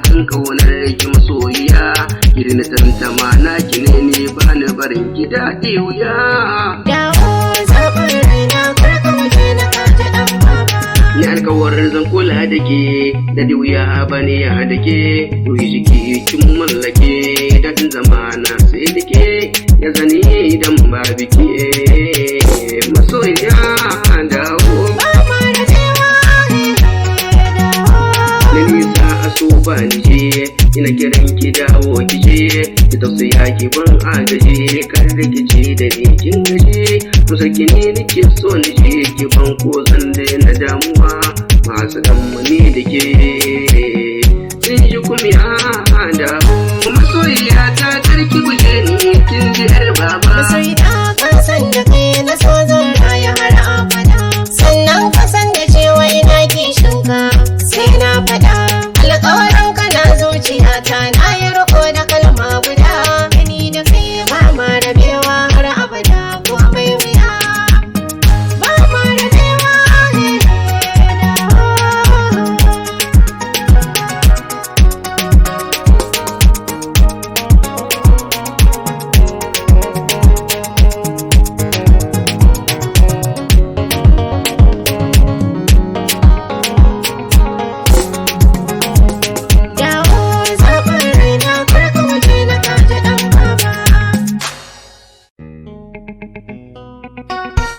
kan kaunar ki masoyiya, ki na tantama na ki ne ba ni barin ki daɗi wuya. Dawo zaɓin raina karka wuce na kaji ɗan baba. Ni alkawarin zan kula da ke, da wuya ba ne ya da ke, ruhi jiki kin mallake, daɗin zamana sai da ke, ya zane idan ba biki masoyiya dawo. Na nisa a so ba ni je, ina kiran ki dawo ki je, ki tausaya ki ban agaje, kar da ki ce da ni kin gaje, kusa ki ne nake so ni je ki ban ko zan daina damuwa, masu dammani da ke sun ji kuma ya dawo. Masoyiya ta tarki